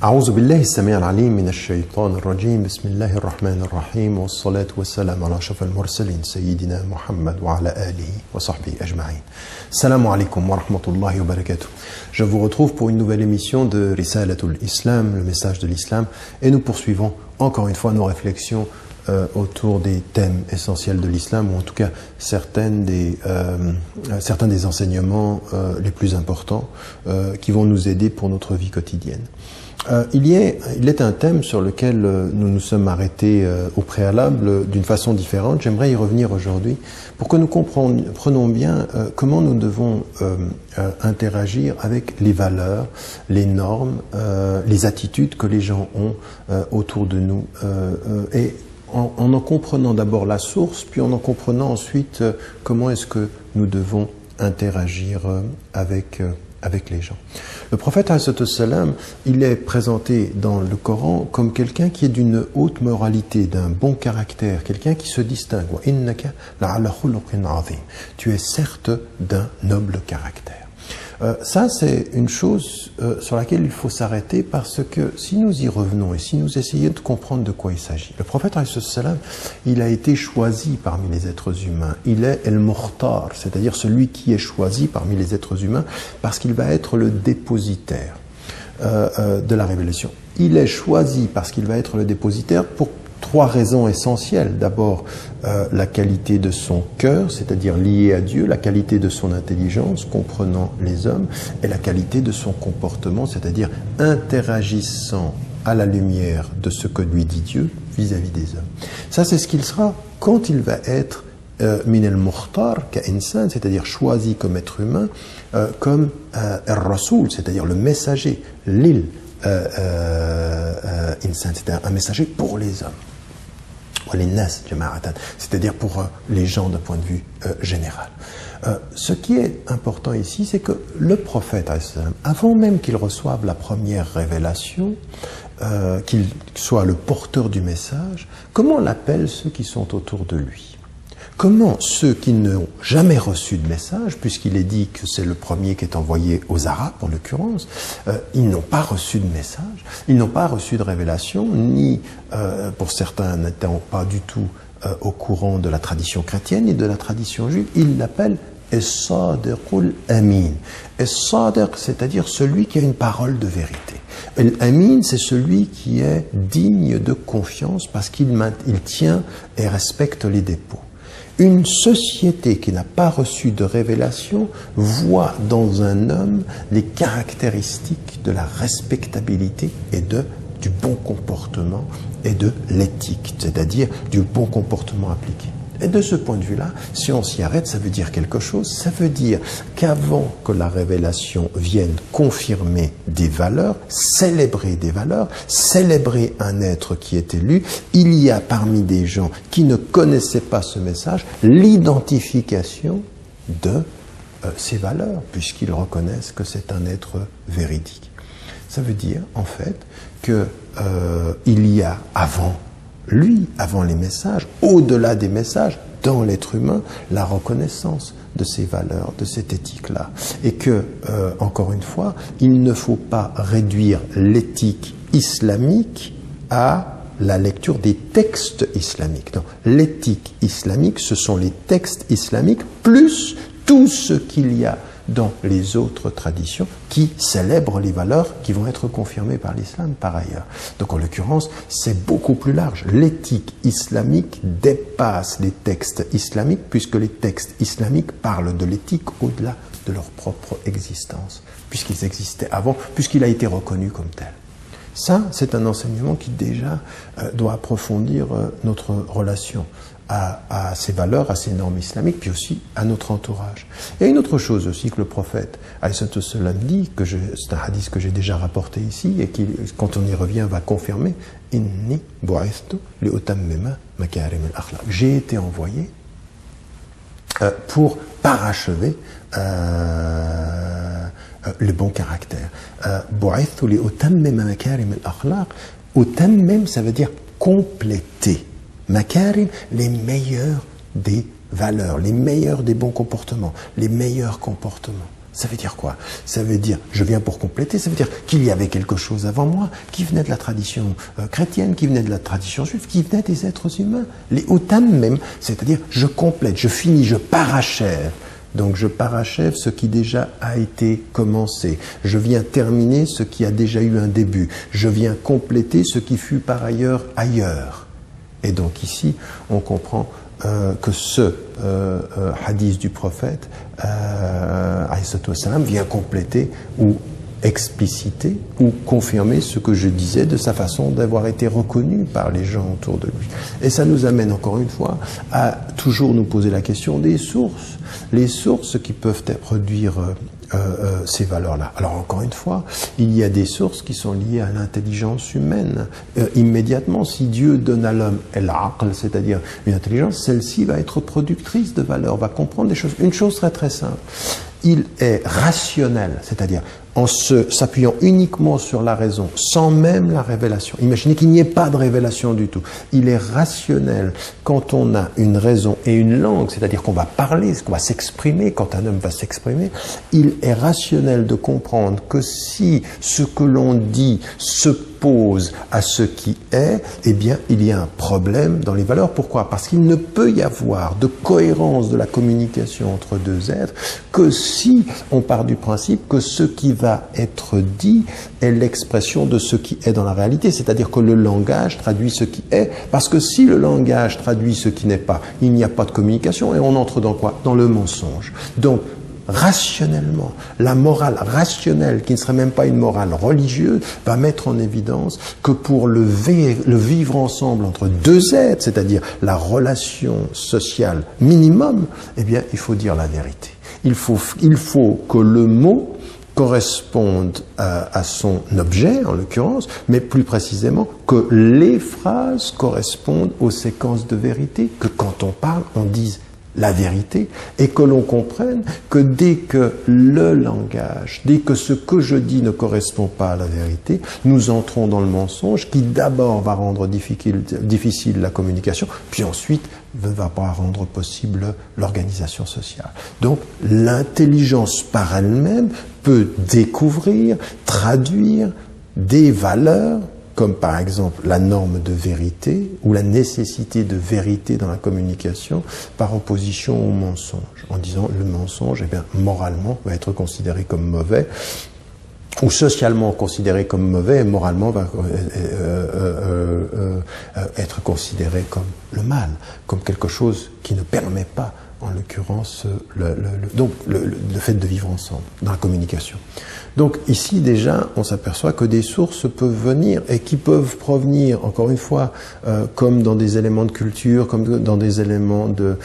أعوذ بالله السميع العليم من الشيطان الرجيم بسم الله الرحمن الرحيم والصلاة والسلام على أشرف المرسلين سيدنا محمد وعلى آله وصحبه أجمعين. Salam alaikum wa rahmatullahi wa barakatuh. Je vous retrouve pour une nouvelle émission de Risalatul Islam, le message de l'islam, et nous poursuivons encore une fois nos réflexions autour des thèmes essentiels de l'islam, ou en tout cas certains des enseignements les plus importants qui vont nous aider pour notre vie quotidienne. Il est un thème sur lequel nous nous sommes arrêtés au préalable d'une façon différente. J'aimerais y revenir aujourd'hui pour que nous comprenions bien comment nous devons interagir avec les valeurs, les normes, les attitudes que les gens ont autour de nous et en comprenant d'abord la source, puis en comprenant ensuite comment est-ce que nous devons interagir avec les gens. Le prophète ﷺ, il est présenté dans le Coran comme quelqu'un qui est d'une haute moralité, d'un bon caractère, quelqu'un qui se distingue. Tu es certes d'un noble caractère. Ça, c'est une chose sur laquelle il faut s'arrêter parce que si nous y revenons et si nous essayons de comprendre de quoi il s'agit, le prophète ﷺ, il a été choisi parmi les êtres humains. Il est el-Mukhtar, c'est-à-dire celui qui est choisi parmi les êtres humains parce qu'il va être le dépositaire de la révélation. Il est choisi parce qu'il va être le dépositaire pour trois raisons essentielles. D'abord, la qualité de son cœur, c'est-à-dire lié à Dieu, la qualité de son intelligence, comprenant les hommes, et la qualité de son comportement, c'est-à-dire interagissant à la lumière de ce que lui dit Dieu vis-à-vis des hommes. Ça, c'est ce qu'il sera quand il va être min al-Mukhtar ka'insan, c'est-à-dire choisi comme être humain, comme al-Rasoul, c'est-à-dire le messager, l'île insan, c'est-à-dire un messager pour les hommes. C'est-à-dire pour les gens d'un point de vue général. Ce qui est important ici, c'est que le prophète, avant même qu'il reçoive la première révélation, qu'il soit le porteur du message, comment on l'appelle ceux qui sont autour de lui? Comment ceux qui n'ont jamais reçu de message, puisqu'il est dit que c'est le premier qui est envoyé aux Arabes en l'occurrence, ils n'ont pas reçu de message, ils n'ont pas reçu de révélation, ni pour certains n'étant pas du tout au courant de la tradition chrétienne et de la tradition juive, ils l'appellent Es-Sadiqul Amin. Es-Sadiq, c'est-à-dire celui qui a une parole de vérité. Al-Amin, c'est celui qui est digne de confiance parce qu'il tient et respecte les dépôts. Une société qui n'a pas reçu de révélation voit dans un homme les caractéristiques de la respectabilité et du bon comportement et de l'éthique, c'est-à-dire du bon comportement appliqué. Et de ce point de vue-là, si on s'y arrête, ça veut dire quelque chose. Ça veut dire qu'avant que la révélation vienne confirmer des valeurs, célébrer un être qui est élu, il y a parmi des gens qui ne connaissaient pas ce message, l'identification de ces valeurs, puisqu'ils reconnaissent que c'est un être véridique. Ça veut dire, en fait, que il y a avant les messages, au-delà des messages, dans l'être humain, la reconnaissance de ces valeurs, de cette éthique-là. Et que, encore une fois, il ne faut pas réduire l'éthique islamique à la lecture des textes islamiques. Non, l'éthique islamique, ce sont les textes islamiques, plus tout ce qu'il y a dans les autres traditions qui célèbrent les valeurs qui vont être confirmées par l'islam par ailleurs. Donc en l'occurrence, c'est beaucoup plus large. L'éthique islamique dépasse les textes islamiques puisque les textes islamiques parlent de l'éthique au-delà de leur propre existence, puisqu'ils existaient avant, puisqu'il a été reconnu comme tel. Ça, c'est un enseignement qui déjà doit approfondir notre relation à ces valeurs, à ces normes islamiques, puis aussi à notre entourage. Il y a une autre chose aussi que le prophète ﷺ dit, c'est un hadith que j'ai déjà rapporté ici, et qui, quand on y revient, va confirmer « Inni bu'ithtu li'utammima makarim al-akhlaq » J'ai été envoyé pour parachever le bon caractère. Bu'ithtu li'utammima makarim al-akhlaq. Utammim, ça veut dire compléter. Makarim, les meilleurs des valeurs, les meilleurs des bons comportements, les meilleurs comportements. Ça veut dire quoi? Ça veut dire, je viens pour compléter, ça veut dire qu'il y avait quelque chose avant moi, qui venait de la tradition chrétienne, qui venait de la tradition juive, qui venait des êtres humains, les Otam même, c'est-à-dire je complète, je finis, je parachève. Donc je parachève ce qui déjà a été commencé. Je viens terminer ce qui a déjà eu un début. Je viens compléter ce qui fut par ailleurs ailleurs. Et donc ici, on comprend que ce hadith du prophète vient compléter ou expliciter ou confirmer ce que je disais de sa façon d'avoir été reconnu par les gens autour de lui. Et ça nous amène encore une fois à toujours nous poser la question des sources. Les sources qui peuvent produire ces valeurs-là. Alors encore une fois, il y a des sources qui sont liées à l'intelligence humaine. Immédiatement, si Dieu donne à l'homme l'aql, c'est-à-dire une intelligence, celle-ci va être productrice de valeurs, va comprendre des choses. Une chose très très simple, il est rationnel, c'est-à-dire en s'appuyant uniquement sur la raison, sans même la révélation. Imaginez qu'il n'y ait pas de révélation du tout. Il est rationnel quand on a une raison et une langue, c'est-à-dire qu'on va parler, qu'on va s'exprimer, quand un homme va s'exprimer, il est rationnel de comprendre que si ce que l'on dit s'oppose à ce qui est, eh bien, il y a un problème dans les valeurs. Pourquoi? Parce qu'il ne peut y avoir de cohérence de la communication entre deux êtres que si on part du principe que ce qui va être dit est l'expression de ce qui est dans la réalité, c'est-à-dire que le langage traduit ce qui est, parce que si le langage traduit ce qui n'est pas, il n'y a pas de communication et on entre dans quoi? Dans le mensonge. Donc, rationnellement, la morale rationnelle, qui ne serait même pas une morale religieuse, va mettre en évidence que pour le vivre ensemble entre deux êtres, c'est-à-dire la relation sociale minimum, eh bien, il faut dire la vérité. Il faut que le mot corresponde à son objet, en l'occurrence, mais plus précisément que les phrases correspondent aux séquences de vérité, que quand on parle, on dise la vérité, et que l'on comprenne que dès que le langage, dès que ce que je dis ne correspond pas à la vérité, nous entrons dans le mensonge qui d'abord va rendre difficile la communication, puis ensuite ne va pas rendre possible l'organisation sociale. Donc l'intelligence par elle-même peut découvrir, traduire des valeurs, comme par exemple la norme de vérité ou la nécessité de vérité dans la communication par opposition au mensonge, en disant le mensonge, eh bien, moralement, va être considéré comme mauvais, ou socialement considéré comme mauvais, et moralement va être considéré comme le mal, comme quelque chose qui ne permet pas, en l'occurrence, le fait de vivre ensemble, dans la communication. Donc ici déjà, on s'aperçoit que des sources peuvent venir et qui peuvent provenir, encore une fois, comme dans des éléments de culture, comme dans des éléments de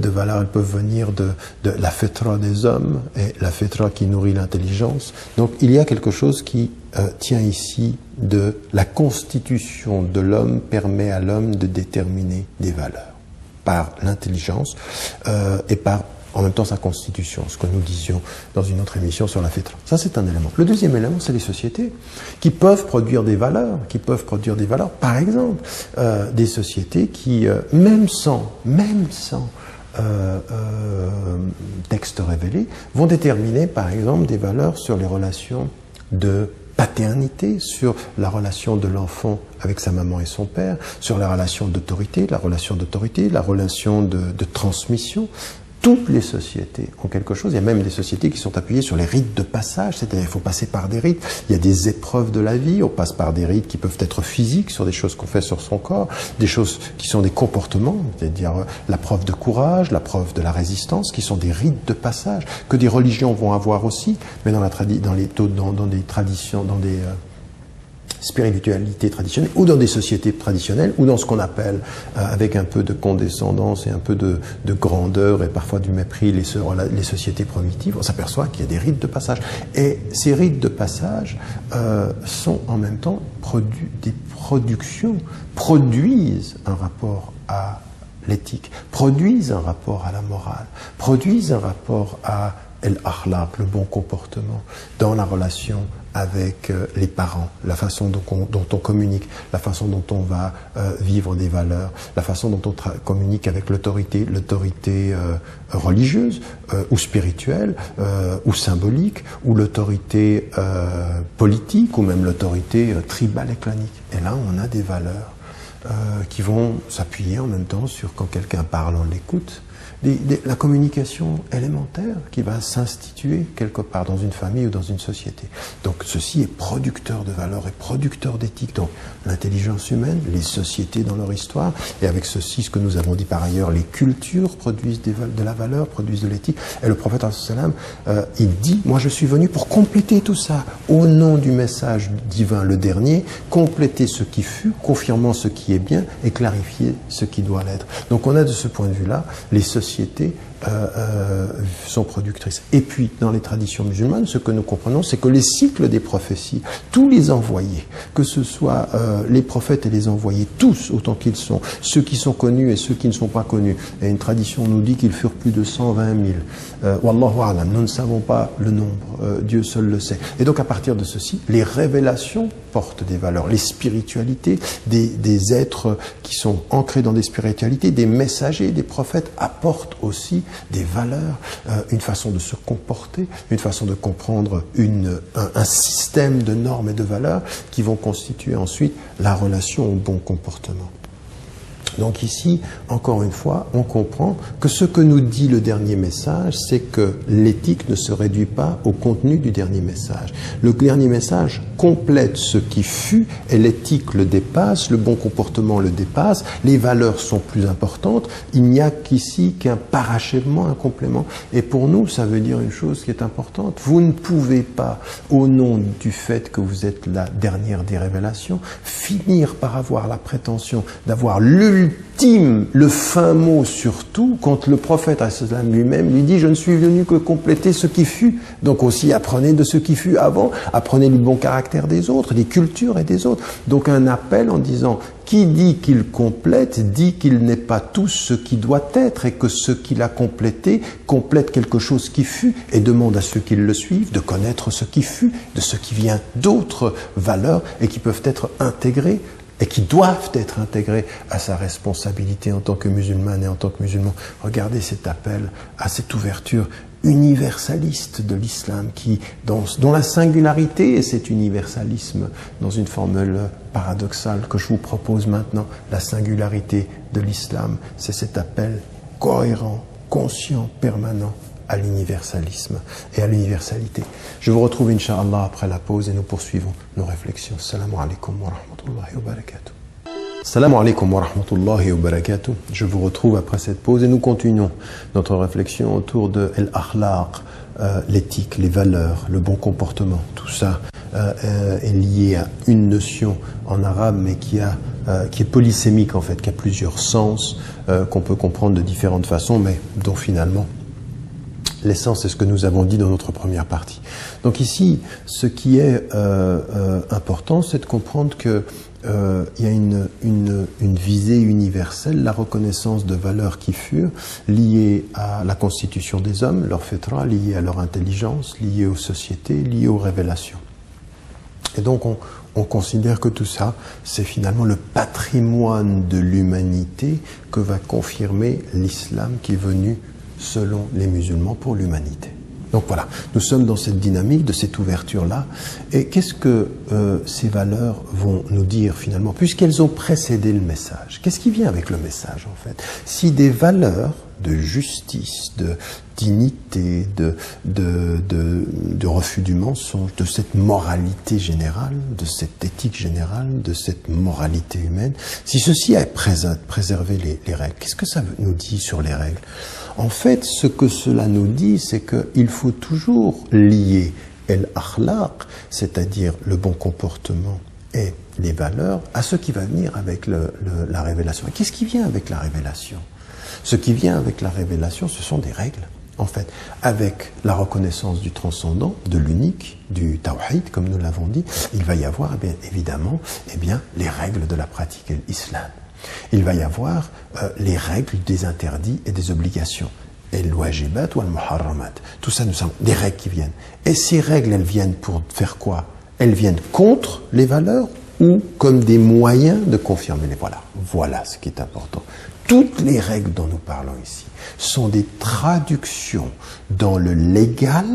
valeur, elles peuvent venir de la fitra des hommes et la fitra qui nourrit l'intelligence. Donc il y a quelque chose qui tient ici de la constitution de l'homme, permet à l'homme de déterminer des valeurs par l'intelligence et par en même temps sa constitution, ce que nous disions dans une autre émission sur la fitra. Ça, c'est un élément. Le deuxième élément, c'est les sociétés qui peuvent produire des valeurs, par exemple, des sociétés qui, même sans texte révélé, vont déterminer, par exemple, des valeurs sur les relations de paternité, sur la relation de l'enfant avec sa maman et son père, sur la relation d'autorité, la relation de transmission. Toutes les sociétés ont quelque chose. Il y a même des sociétés qui sont appuyées sur les rites de passage, c'est-à-dire il faut passer par des rites. Il y a des épreuves de la vie, on passe par des rites qui peuvent être physiques, sur des choses qu'on fait sur son corps, des choses qui sont des comportements, c'est-à-dire la preuve de courage, la preuve de la résistance, qui sont des rites de passage, que des religions vont avoir aussi, mais dans des traditions, dans des spiritualité traditionnelle, ou dans des sociétés traditionnelles, ou dans ce qu'on appelle, avec un peu de condescendance et un peu de grandeur et parfois du mépris, les sociétés primitives, on s'aperçoit qu'il y a des rites de passage. Et ces rites de passage sont en même temps des productions, produisent un rapport à l'éthique, produisent un rapport à la morale, produisent un rapport à el-akhlaq, le bon comportement, dans la relation avec les parents, la façon dont on communique, la façon dont on va vivre des valeurs, la façon dont on communique avec l'autorité religieuse ou spirituelle ou symbolique, ou l'autorité politique, ou même l'autorité tribale et clanique. Et là, on a des valeurs qui vont s'appuyer en même temps sur quand quelqu'un parle, on l'écoute. La communication élémentaire qui va s'instituer quelque part dans une famille ou dans une société. Donc ceci est producteur de valeurs et producteur d'éthique. Donc l'intelligence humaine, les sociétés dans leur histoire, et avec ceci, ce que nous avons dit par ailleurs, les cultures produisent de la valeur, produisent de l'éthique. Et le prophète il dit, moi je suis venu pour compléter tout ça, au nom du message divin, le dernier, compléter ce qui fut, confirmant ce qui est bien et clarifier ce qui doit l'être. Donc on a de ce point de vue-là, les sociétés sont productrices. Et puis, dans les traditions musulmanes, ce que nous comprenons, c'est que les cycles des prophéties, tous les envoyés, que ce soit les prophètes et les envoyés, tous autant qu'ils sont, ceux qui sont connus et ceux qui ne sont pas connus, et une tradition nous dit qu'ils furent plus de 120 000. Wallahu a'lam, nous ne savons pas le nombre, Dieu seul le sait. Et donc, à partir de ceci, les révélations portent des valeurs, les spiritualités, des êtres qui sont ancrés dans des spiritualités, des messagers, des prophètes apportent aussi des valeurs, une façon de se comporter, une façon de comprendre un système de normes et de valeurs qui vont constituer ensuite la relation au bon comportement. Donc ici, encore une fois, on comprend que ce que nous dit le dernier message, c'est que l'éthique ne se réduit pas au contenu du dernier message. Le dernier message complète ce qui fut et l'éthique le dépasse, le bon comportement le dépasse, les valeurs sont plus importantes, il n'y a qu'ici qu'un parachèvement, un complément. Et pour nous, ça veut dire une chose qui est importante. Vous ne pouvez pas, au nom du fait que vous êtes la dernière des révélations, finir par avoir la prétention d'avoir l'ultime, le fin mot surtout, quand le prophète lui-même lui dit « Je ne suis venu que compléter ce qui fut ». Donc aussi, apprenez de ce qui fut avant, apprenez du bon caractère des autres, des cultures et des autres. Donc un appel en disant « Qui dit qu'il complète, dit qu'il n'est pas tout ce qui doit être et que ce qu'il a complété complète quelque chose qui fut et demande à ceux qui le suivent de connaître ce qui fut, de ce qui vient d'autres valeurs et qui peuvent être intégrées et qui doivent être intégrés à sa responsabilité en tant que musulmane et en tant que musulman. Regardez cet appel à cette ouverture universaliste de l'islam dont la singularité est cet universalisme dans une formule paradoxale que je vous propose maintenant. La singularité de l'islam, c'est cet appel cohérent, conscient, permanent à l'universalisme et à l'universalité. Je vous retrouve, Inch'Allah, après la pause et nous poursuivons nos réflexions. Assalamu alaikum wa rahmatullahi wa barakatuh. Assalamu alaikum wa rahmatullahi wa barakatuh. Je vous retrouve après cette pause et nous continuons notre réflexion autour de l'akhlaq, l'éthique, les valeurs, le bon comportement. Tout ça est lié à une notion en arabe, mais qui est polysémique en fait, qui a plusieurs sens, qu'on peut comprendre de différentes façons, mais dont finalement l'essence, c'est ce que nous avons dit dans notre première partie. Donc ici, ce qui est important, c'est de comprendre que il y a une visée universelle, la reconnaissance de valeurs qui furent liées à la constitution des hommes, leur fitra, liées à leur intelligence, liées aux sociétés, liées aux révélations. Et donc on considère que tout ça, c'est finalement le patrimoine de l'humanité que va confirmer l'islam qui est venu selon les musulmans pour l'humanité. Donc voilà, nous sommes dans cette dynamique, de cette ouverture-là. Et qu'est-ce que ces valeurs vont nous dire finalement, puisqu'elles ont précédé le message? Qu'est-ce qui vient avec le message en fait? Si des valeurs de justice, de dignité, de refus du mensonge, de cette moralité générale, de cette éthique générale, de cette moralité humaine, si ceci a préservé les règles, qu'est-ce que ça nous dit sur les règles? En fait, ce que cela nous dit, c'est qu'il faut toujours lier el-akhlaq, c'est-à-dire le bon comportement et les valeurs, à ce qui va venir avec la révélation. Et qu'est-ce qui vient avec la révélation? Ce qui vient avec la révélation, ce sont des règles, en fait, avec la reconnaissance du transcendant, de l'unique, du tawhid, comme nous l'avons dit, il va y avoir, eh bien, évidemment, les règles de la pratique de l'islam. Il va y avoir les règles des interdits et des obligations. Et l'wajibat ou al-muharramat. Tout ça, nous sommes des règles qui viennent. Et ces règles, elles viennent pour faire quoi? Elles viennent contre les valeurs ou comme des moyens de confirmer les valeurs. Voilà ce qui est important. Toutes les règles dont nous parlons ici sont des traductions dans le légal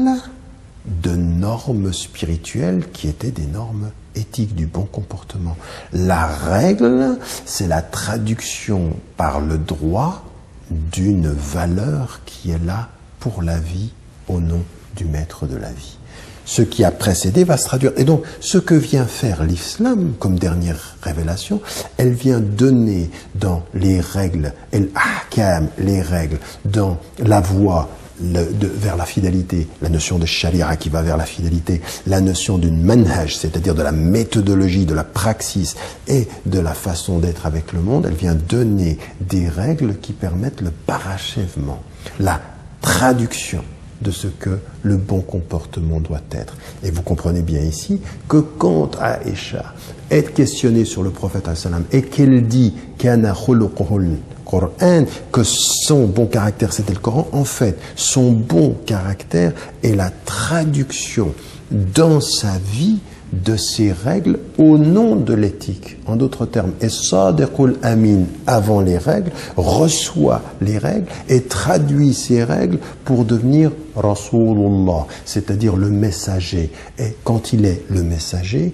de normes spirituelles qui étaient des normes éthiques du bon comportement. La règle, c'est la traduction par le droit d'une valeur qui est là pour la vie au nom du maître de la vie. Ce qui a précédé va se traduire. Et donc, ce que vient faire l'islam comme dernière révélation, elle vient donner dans les règles, el-ahkam, les règles, dans la voie vers la fidélité, la notion de sharia qui va vers la fidélité, la notion d'une manhaj, c'est-à-dire de la méthodologie, de la praxis et de la façon d'être avec le monde, elle vient donner des règles qui permettent le parachèvement, la traduction de ce que le bon comportement doit être. Et vous comprenez bien ici que quand Aïcha est questionnée sur le prophète et qu'elle dit kana khuluquhul Qur'an, que son bon caractère c'était le Coran, en fait, son bon caractère est la traduction dans sa vie de ces règles au nom de l'éthique. En d'autres termes, As-Sadiqul Amin, avant les règles, reçoit les règles et traduit ces règles pour devenir Rasulullah, c'est-à-dire le messager. Et quand il est le messager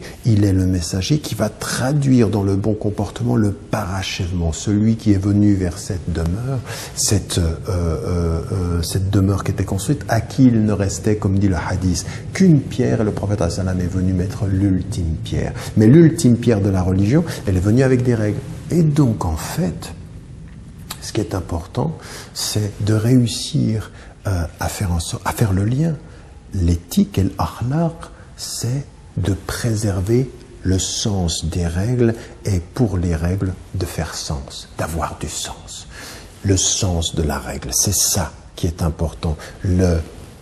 qui va traduire dans le bon comportement le parachèvement, celui qui est venu vers cette demeure, cette demeure qui était construite, à qui il ne restait, comme dit le hadith, qu'une pierre, et le prophète est venu mettre l'ultime pierre. Mais l'ultime pierre de la religion, elle est venue avec des règles. Et donc, en fait, ce qui est important, c'est de réussir à faire le lien. L'éthique et l'akhlaq, c'est de préserver le sens des règles et pour les règles de faire sens, d'avoir du sens. Le sens de la règle, c'est ça qui est important.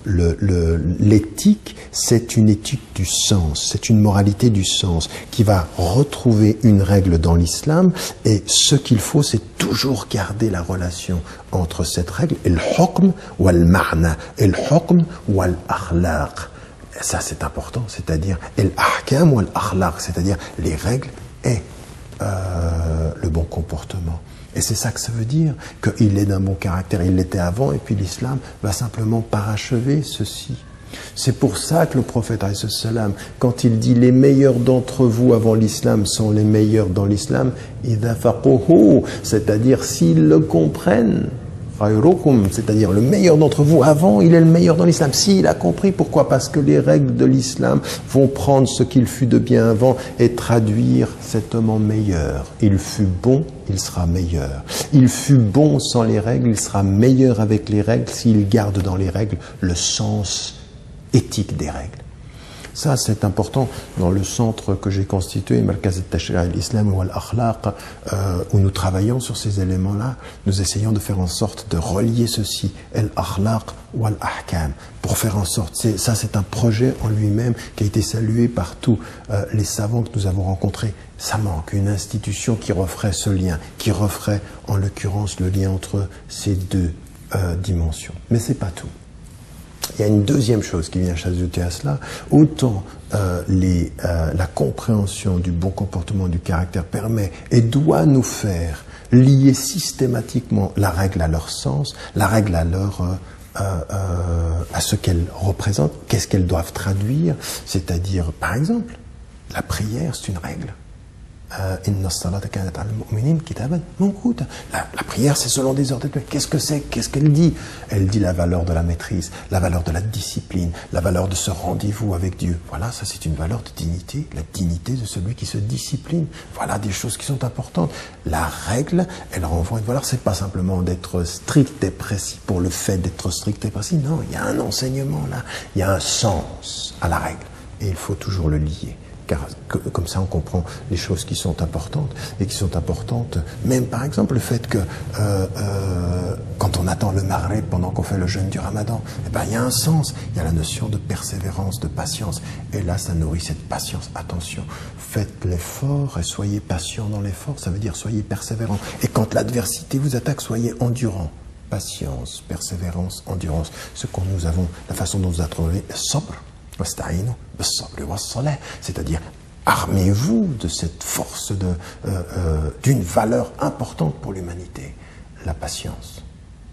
L'éthique, c'est une éthique du sens, c'est une moralité du sens qui va retrouver une règle dans l'islam et ce qu'il faut, c'est toujours garder la relation entre cette règle et le hukm ou le ma'na, et le hukm ou l'akhlaq. Ça, c'est important, c'est-à-dire l'ahkam ou l'akhlaq, c'est-à-dire les règles et le bon comportement. Et c'est ça que ça veut dire, qu'il est d'un bon caractère, il l'était avant, et puis l'islam va simplement parachever ceci. C'est pour ça que le prophète, quand il dit « les meilleurs d'entre vous avant l'islam sont les meilleurs dans l'islam », c'est-à-dire s'ils le comprennent, c'est-à-dire le meilleur d'entre vous avant, il est le meilleur dans l'islam. S'il a compris, pourquoi? Parce que les règles de l'islam vont prendre ce qu'il fut de bien avant et traduire cet homme en meilleur. Il fut bon, il sera meilleur. Il fut bon sans les règles, il sera meilleur avec les règles s'il garde dans les règles le sens éthique des règles. Ça, c'est important dans le centre que j'ai constitué, Markaz al-Tashri' al-Islam wa al-Akhlaq, où nous travaillons sur ces éléments-là. Nous essayons de faire en sorte de relier ceci, al-Akhlaq wa al-Ahkam, pour faire en sorte. Ça, c'est un projet en lui-même qui a été salué par tous les savants que nous avons rencontrés. Ça manque une institution qui referait ce lien, qui referait en l'occurrence le lien entre ces deux dimensions. Mais c'est pas tout. Il y a une deuxième chose qui vient s'ajouter à cela. Autant la compréhension du bon comportement, du caractère permet et doit nous faire lier systématiquement la règle à leur sens, la règle à ce qu'elle représente, qu'est-ce qu'elles doivent traduire. C'est-à-dire, par exemple, la prière, c'est une règle. La prière, c'est selon des ordres. Qu'est-ce que c'est? Qu'est-ce qu'elle dit? Elle dit la valeur de la maîtrise, la valeur de la discipline, la valeur de ce rendez-vous avec Dieu. Voilà, ça c'est une valeur de dignité, la dignité de celui qui se discipline. Voilà des choses qui sont importantes. La règle, elle renvoie une valeur. C'est pas simplement d'être strict et précis pour le fait d'être strict et précis. Non, il y a un enseignement là, il y a un sens à la règle et il faut toujours le lier. Car comme ça on comprend les choses qui sont importantes et qui sont importantes, même par exemple le fait que quand on attend le maghrib pendant qu'on fait le jeûne du ramadan, eh ben, il y a un sens, il y a la notion de persévérance, de patience, et là ça nourrit cette patience. Attention, faites l'effort et soyez patient dans l'effort, ça veut dire soyez persévérant, et quand l'adversité vous attaque, soyez endurant. Patience, persévérance, endurance, ce que nous avons, la façon dont nous avons trouvé le sabr, C'est-à-dire, armez-vous de cette force d'une valeur importante pour l'humanité, la patience.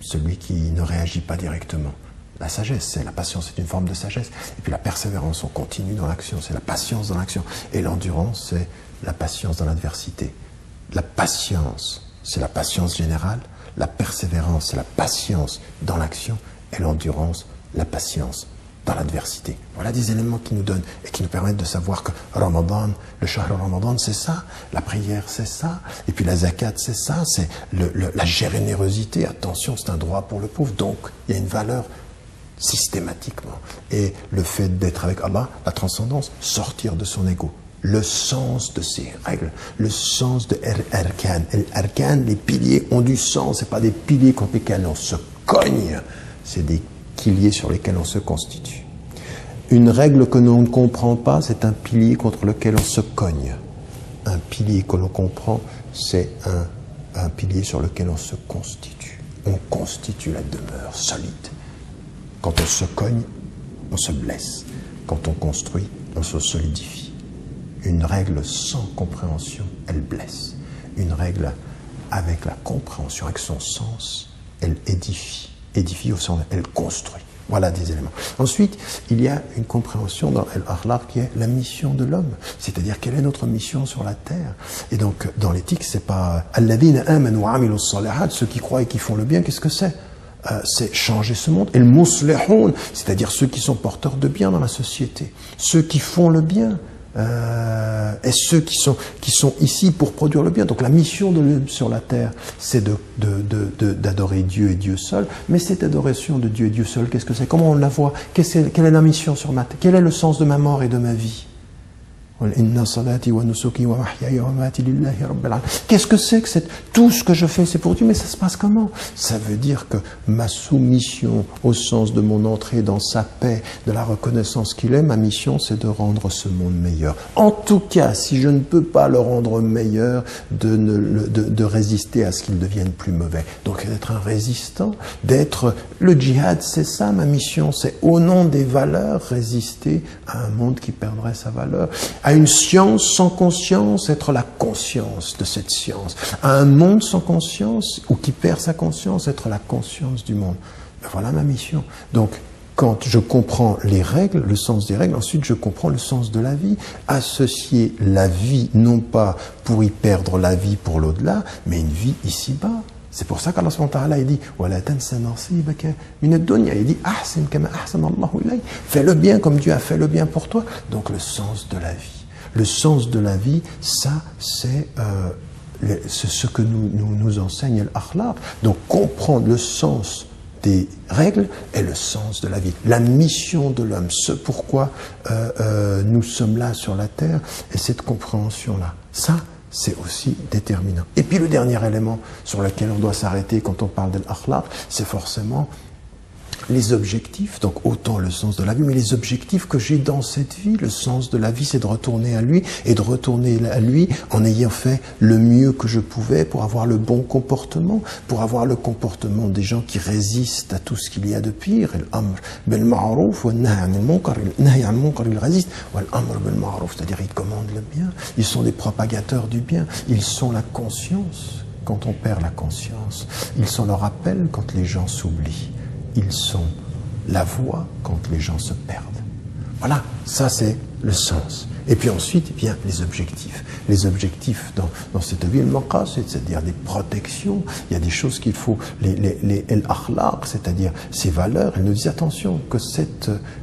Celui qui ne réagit pas directement. La sagesse, la patience est une forme de sagesse. Et puis la persévérance, on continue dans l'action, c'est la patience dans l'action. Et l'endurance, c'est la patience dans l'adversité. La patience, c'est la patience générale. La persévérance, c'est la patience dans l'action. Et l'endurance, la patience dans l'adversité. Voilà des éléments qui nous donnent et qui nous permettent de savoir que Ramadan, le Shahr Ramadan, c'est ça, la prière, c'est ça, et puis la zakat, c'est ça, c'est la générosité. Attention, c'est un droit pour le pauvre, donc il y a une valeur systématiquement. Et le fait d'être avec Allah, la transcendance, sortir de son ego. Le sens de ces règles, le sens de Arkan. Arkan, les piliers ont du sens, c'est pas des piliers contre lesquels on se cogne, c'est des piliers sur lesquels on se constitue. Une règle que l'on ne comprend pas, c'est un pilier contre lequel on se cogne. Un pilier que l'on comprend, c'est un pilier sur lequel on se constitue. On constitue la demeure solide. Quand on se cogne, on se blesse. Quand on construit, on se solidifie. Une règle sans compréhension, elle blesse. Une règle avec la compréhension, avec son sens, elle édifie. Édifie au sens, elle construit. Voilà des éléments. Ensuite, il y a une compréhension dans Al-Akhlaq qui est la mission de l'homme. C'est-à-dire, quelle est notre mission sur la terre? Et donc, dans l'éthique, c'est pas Alladhina amanu wa amilu s-salihat, ceux qui croient et qui font le bien, qu'est-ce que c'est? C'est changer ce monde. Et le muslihun, c'est-à-dire ceux qui sont porteurs de bien dans la société, ceux qui font le bien, et ceux qui sont ici pour produire le bien. Donc la mission de l'homme sur la terre, c'est d'adorer Dieu et Dieu seul. Mais cette adoration de Dieu et Dieu seul, qu'est-ce que c'est? Comment on la voit? Quelle est la mission sur ma terre? Quel est le sens de ma mort et de ma vie? Qu'est-ce que c'est que tout ce que je fais, c'est pour Dieu, mais ça se passe comment? Ça veut dire que ma soumission au sens de mon entrée dans sa paix, de la reconnaissance qu'il est, ma mission, c'est de rendre ce monde meilleur. En tout cas, si je ne peux pas le rendre meilleur, de résister à ce qu'il devienne plus mauvais. Donc d'être un résistant, le djihad, c'est ça ma mission, c'est au nom des valeurs résister à un monde qui perdrait sa valeur. À une science sans conscience, être la conscience de cette science. À un monde sans conscience, ou qui perd sa conscience, être la conscience du monde. Ben voilà ma mission. Donc, quand je comprends les règles, le sens des règles, ensuite je comprends le sens de la vie. Associer la vie, non pas pour y perdre la vie pour l'au-delà, mais une vie ici-bas. C'est pour ça qu'Allah subhanahu wa ta'ala dit وَلَا تَنْسَ نَصِيبَكَ مِنَ الدُّنْيَا. Il dit أَحْسِنْ كَمَا أَحْسَنَ اللَّهُ إِلَيْكَ. Fais le bien comme Dieu a fait le bien pour toi. Donc le sens de la vie. Le sens de la vie, ça c'est ce que nous enseigne l'akhlaq. Donc comprendre le sens des règles est le sens de la vie. La mission de l'homme, ce pourquoi nous sommes là sur la terre, et cette compréhension-là. Ça, c'est aussi déterminant. Et puis le dernier élément sur lequel on doit s'arrêter quand on parle de l'akhlaq, c'est forcément les objectifs, donc autant le sens de la vie, mais les objectifs que j'ai dans cette vie. Le sens de la vie, c'est de retourner à lui, et de retourner à lui en ayant fait le mieux que je pouvais pour avoir le bon comportement, pour avoir le comportement des gens qui résistent à tout ce qu'il y a de pire. L'amr bil ma'ruf wa nahy anil munkar, ils résistent. L'amr bil ma'ruf, c'est-à-dire ils commandent le bien, ils sont des propagateurs du bien, ils sont la conscience quand on perd la conscience, ils sont le rappel quand les gens s'oublient. Ils sont la voie quand les gens se perdent. Voilà, ça c'est le sens. Et puis ensuite, eh bien, les objectifs. Les objectifs dans cette vie, le maqasid, c'est-à-dire des protections. Il y a des choses qu'il faut, les al-akhlaq, c'est-à-dire ces valeurs. Elles nous disent attention,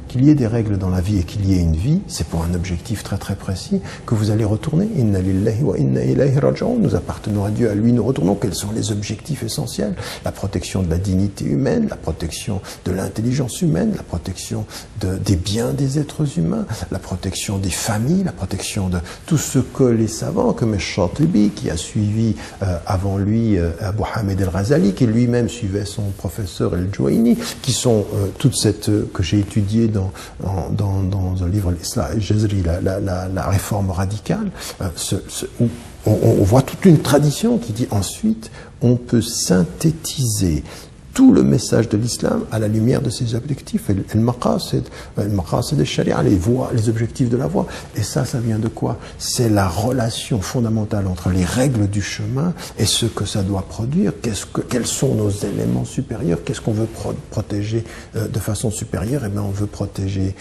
qu'il y ait des règles dans la vie et qu'il y ait une vie, c'est pour un objectif très très précis que vous allez retourner. Inna lillahi wa inna ilayhi raji'un. Nous appartenons à Dieu, à lui nous retournons. Quels sont les objectifs essentiels? La protection de la dignité humaine, la protection de l'intelligence humaine, la protection des biens des êtres humains, la protection des familles, la protection de tout ce que les savants, comme Shatibi, qui a suivi avant lui Abu Hamid al-Ghazali, qui lui-même suivait son professeur al-Juwayni, qui sont toute cette que j'ai étudié dans un livre, l'Islam Jazri, la réforme radicale, où on voit toute une tradition qui dit ensuite on peut synthétiser tout le message de l'islam à la lumière de ses objectifs. Et le maqasid de sharia, les voies, les objectifs de la voie. Et ça vient de quoi? C'est la relation fondamentale entre les règles du chemin et ce que ça doit produire. Quels sont nos éléments supérieurs? Qu'est-ce qu'on veut protéger de façon supérieure? Eh bien, on veut protéger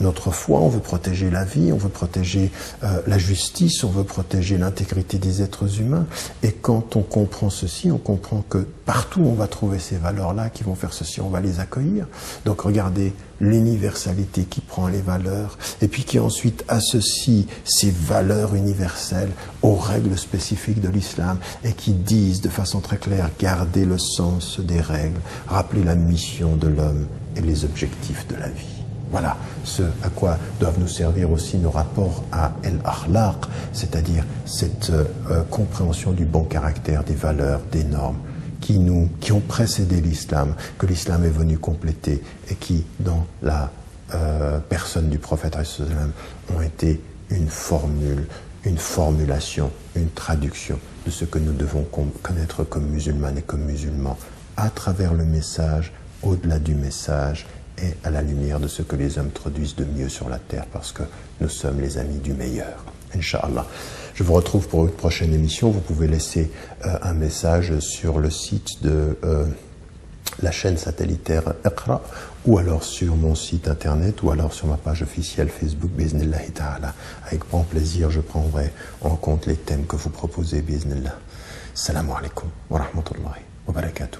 notre foi, on veut protéger la vie, on veut protéger la justice, on veut protéger l'intégrité des êtres humains. Et quand on comprend ceci, on comprend que partout on va trouver ces valeurs-là qui vont faire ceci, on va les accueillir. Donc regardez l'universalité qui prend les valeurs et puis qui ensuite associe ces valeurs universelles aux règles spécifiques de l'islam et qui disent de façon très claire, gardez le sens des règles, rappelez la mission de l'homme et les objectifs de la vie. Voilà ce à quoi doivent nous servir aussi nos rapports à el-akhlaq, c'est-à-dire cette compréhension du bon caractère, des valeurs, des normes qui ont précédé l'islam, que l'islam est venu compléter et qui, dans la personne du prophète ont été une formule, une formulation, une traduction de ce que nous devons connaître comme musulmanes et comme musulmans à travers le message, au-delà du message et à la lumière de ce que les hommes produisent de mieux sur la terre parce que nous sommes les amis du meilleur. Inch'Allah. Je vous retrouve pour une prochaine émission. Vous pouvez laisser un message sur le site de la chaîne satellitaire Iqra ou alors sur mon site internet ou alors sur ma page officielle Facebook Bi'iznillahi ta'ala. Avec grand plaisir, je prendrai en compte les thèmes que vous proposez Bi'iznillah. Assalamu alaikum wa rahmatullahi wa barakatuh.